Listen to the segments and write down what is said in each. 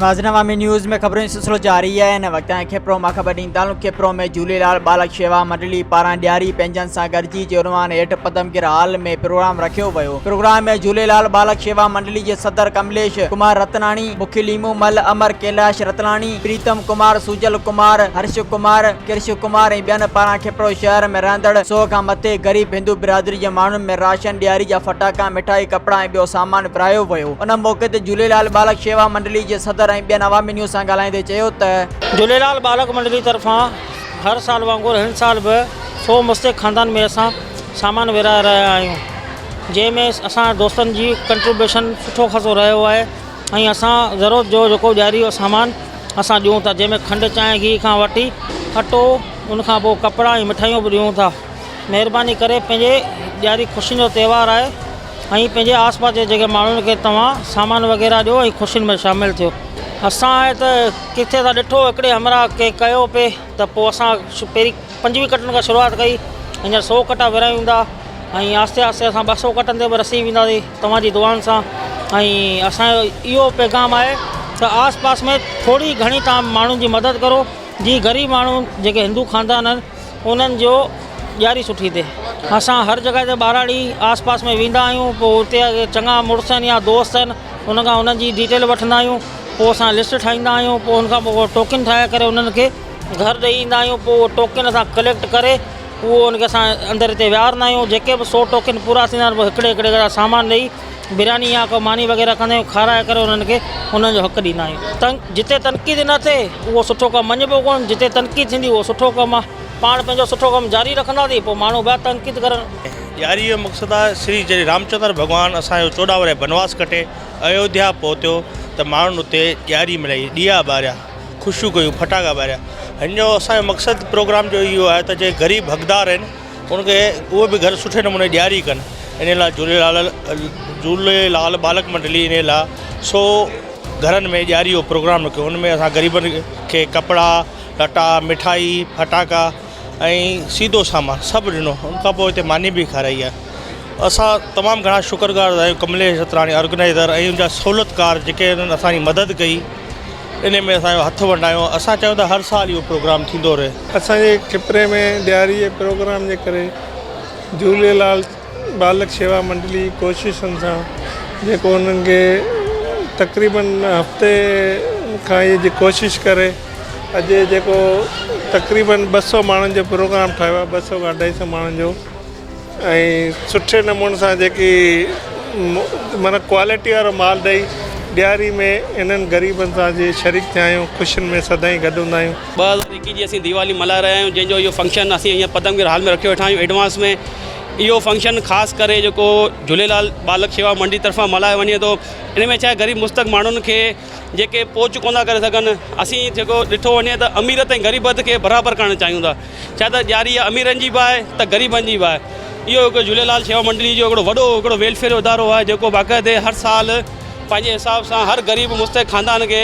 नाज़रीन अवामी न्यूज़ में खबरों सिलसिलो जारी है। इन वक्त कपरो मां ख़बर ॾींदालूं कपरो में झूलेलाल ॿालक शेवा मंडली पारां ॾियारी पंहिंजन सां गॾिजी जे عنوان हेठि पदमगिर हाल में प्रोग्राम रखियो वियो। प्रोग्राम में झूलेलाल ॿालक शेवा मंडली जे सदर कमलेश कुमार रतनाणी, मुखी लीमू मल, अमर कैलाश रतनाणी, प्रीतम कुमार, सुजल कुमार, हर्ष कुमार, कृष कुमार ऐं ॿियनि पारां कपरो शहर में रहंदड़ 100 खां मथे ग़रीब हिंदू बिरादरी जे माण्हुनि में राशन, ॾियारी जा फटाका, मिठाई, कपड़ा ऐं ॿियो सामान विरायो वियो। उन मौके ते झूलेलाल ॿालक शेवा मंडली जे सदर ऐं ॿियनि अवामी न्यूज़ सां ॻाल्हाईंदे चयो त झूलेलाल ॿालक मंडली तरफ़ां हर साल वांगुरु हिन साल बि 100 मुस्तक़ खानदान में असां सामान विराए रहिया आहियूं, जंहिंमें असां दोस्तनि जी कंट्रीब्यूशन सुठो ख़ासो रहियो आहे ऐं असां ज़रूरत जो जेको ॾियारी जो सामान असां ॾियूं था, जंहिंमें खंडु, चांहि, घी खां वठी अटो, उनखां पोइ कपिड़ा ऐं मिठाइयूं बि ॾियूं था। महिरबानी करे पंहिंजे ॾियारी ख़ुशियुनि जो त्योहारु आहे ऐं पंहिंजे आसपास जे जेके माण्हुनि खे तव्हां सामान वग़ैरह ॾियो ऐं ख़ुशियुनि में शामिलु थियो। असां त किथे त ॾिठो हिकिड़े हमरा के कयो पिए त पोइ असां पहिरीं 25 कटनि खां शुरूआति कई, हींअर 100 कटा विरायूं था ऐं आस्ते आस्ते असां 200 कटनि ते बि रसी वेंदासीं तव्हांजी दुआनि सां। ऐं असांजो इहो पैगाम आहे त आस पास में थोरी घणी तव्हां माण्हुनि जी मदद करो, जीअं ग़रीब माण्हू जेके हिंदू खानदान आहिनि उन्हनि जो ॾियारी सुठी थिए। असां हर जॻह ते ॿाराड़ी आस पास में वेंदा आहियूं, पोइ उते चङा मुड़ुस आहिनि या दोस्त आहिनि, उनखां उन्हनि जी डिटेल वठंदा आहियूं, पोइ असां लिस्ट ठाहींदा आहियूं, पोइ उनखां पोइ टोकन ठाहे करे उन्हनि खे घर ॾेई ईंदा आहियूं। पोइ टोकन असां कलेक्ट करे उहो उनखे असां अंदरि हिते विहारींदा आहियूं। जेके बि 100 टोकन पूरा थींदा आहिनि पोइ हिकिड़े हिकिड़े सामान ॾेई बिरयानी या को मानी वग़ैरह कंदा आहियूं, खाराए करे उन्हनि खे उन्हनि जो हक़ ॾींदा आहियूं। जिते तनक़ीद न थिए उहो सुठो कमु मञिबो कोन, जिते तनक़ीद थींदी उहो सुठो कमु आहे। पाण पंहिंजो सुठो कमु जारी रखंदासीं, पोइ माण्हू ॿिया तनक़ीद करनि। ॾियारी जो मक़सदु आहे श्री जॾहिं रामचंद्र भॻवानु असांजो 14 वरे बनवास कटे अयोध्या पहुतो त माण्हुनि उते ॾियारी मल्हाई, ॾीया ॿारिया, ख़ुशियूं कयूं, फटाका ॿारिया। हिन जो असांजो मक़सदु प्रोग्राम जो इहो आहे त जे ग़रीब हक़दार आहिनि उनखे उहे बि घर सुठे नमूने ॾियारी कनि। इन लाइ झूलेलाल ॿालक मंडली इन लाइ 100 घरनि में ॾियारी जो प्रोग्राम रखियो। हुन में असां ग़रीबनि खे कपिड़ा, लटा, मिठाई, फटाका ऐं सीधो सामान सभु ॾिनो। उनखां पोइ हिते मानी बि खाराई आहे। असां तमामु घणा शुक्रगुज़ार आहियूं कमलेश रतनाणी ऑर्गेनाइज़र ऐं उनजा सहूलियतकार जेके उन्हनि असांजी मदद कई, इन में असांजो हथु वंडायो। असां चाहियूं था हर साल इहो प्रोग्राम थींदो रहे। असांजे कपरे में ॾियारी जे प्रोग्राम जे करे झूलेलाल ॿालक शेवा मंडली कोशिशुनि सां जेको उन्हनि खे तक़रीबन हफ़्ते खां इहे जी कोशिशि करे अॼु जेको तक़रीबन 200 माण्हुनि जो प्रोग्राम ठाहियो आहे, 200 खां 250 माण्हुनि जो, ऐं सुठे नमूने सां जेकी माना क्वालिटी वारो माल ॾेई ॾियारी में इन्हनि ग़रीबनि सां जे शरीक थिया आहियूं, ख़ुशियुनि में सदाईं गॾु हूंदा आहियूं। 2021 जी असीं दीवाली मल्हाए रहिया आहियूं, जंहिंजो इहो फंक्शन असीं हीअं पदमगिर हाल में रखियो वेठा आहियूं एडवांस में। इहो फंक्शन ख़ासि करे जेको झूलेलाल ॿालक शेवा मंडली तरफ़ां मल्हायो वञे थो, इन में छा ग़रीब मुस्तक़ माण्हुनि खे जेके पहुच कोन था करे सघनि, असीं जेको ॾिठो वञे त अमीरत ऐं ग़रीबत खे बराबरि करणु चाहियूं था। छा त ॾियारी अमीरनि जी बि आहे त ग़रीबनि जी बि आहे। इहो हिकु झूलेलाल शेवा मंडली जो हिकिड़ो वॾो हिकिड़ो वेलफेयर जो इदारो आहे, जेको बाक़ाइदे हर साल पंहिंजे हिसाब सां हर ग़रीब मुस्तक़ खानदान खे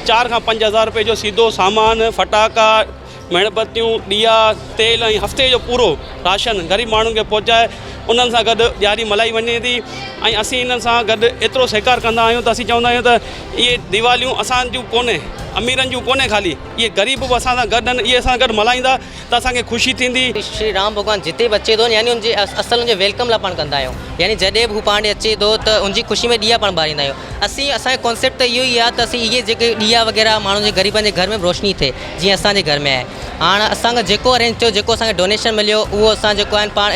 4 खां 5 हज़ार रुपए जो सीधो सामान, फटाका, मेणबत्तियूं, ॾीया, तेल ऐं हफ़्ते जो पूरो राशन ग़रीब माण्हुनि खे पहुचाए उन्हनि सां गॾु ॾियारी मल्हाई वञे थी। ऐं असीं इन्हनि सां गॾु एतिरो सहकार कंदा आहियूं त असीं चवंदा आहियूं त इहे दिवालियूं असांजूं कोन्हे, अमीरनि जूं कोन्हे, ख़ाली इहे ग़रीब बि असां सां गॾु आहिनि। इहे असां गॾु मल्हाईंदा त असांखे ख़ुशी थींदी। श्री राम भॻवानु जिते बि अचे थो यानी उनजे असल उनजे वेलकम लाइ पाण कंदा आहियूं, यानी जॾहिं बि हू पाण अचे थो त उनजी ख़ुशी में ॾीया पाण ॿारींदा आहियूं। असांजो कॉन्सेप्ट त इहो ई आहे त असीं इहे जेके ॾीया वग़ैरह माण्हुनि जे ग़रीबनि जे घर में रोशनी थिए, जीअं असांजे घर में आहे। हाणे असांखे जेको अरेंज थियो, जेको असांखे डोनेशन मिलियो, उहो असां जेको आहिनि पाण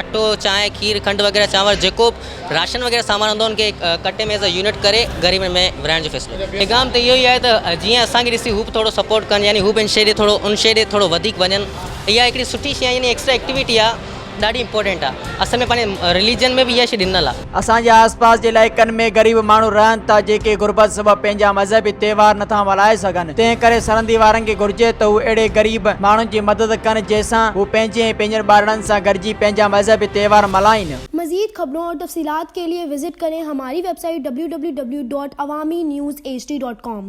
अटो, चांहि, खीर, खंडु वग़ैरह, चांवर, जेको राशन वग़ैरह सामान हूंदो उनखे कटे में एज़ अ यूनिट करे ग़रीबनि में विराइण जो फ़ैसिलो। पैगाम त इहो ई आहे त जीअं असांखे ॾिसी हू बि थोरो सपोर्ट कनि, यानी हू बि इन शइ ॾे थोरो उन शइ ॾे थोरो वधीक वञनि। इहा हिकिड़ी सुठी शइ, यानी एक्स्ट्रा एक्टिविटी आहे, ॾाढी इंपॉर्टेंट आहे। असल में पंहिंजे रिलीजन में बि इहा शइ ॾिनल आहे। असांजे आसपास जे इलाइक़नि में ग़रीब माण्हू रहनि था जेके गुरबत सबबु पंहिंजा मज़हबी त्योहार नथा मल्हाए सघनि। तंहिं करे सरहदी वारनि खे घुर्जे त हू अहिड़े ग़रीब माण्हुनि जी मदद कनि जंहिंसां हू पंहिंजे ऐं पंहिंजनि ॿारनि सां गॾिजी पंहिंजा मज़हबी त्योहार मल्हाइनि। मज़ीद खबरों और तफसीलात के लिए विजिट करें हमारी वेबसाइट www.awamiNewsHD.com।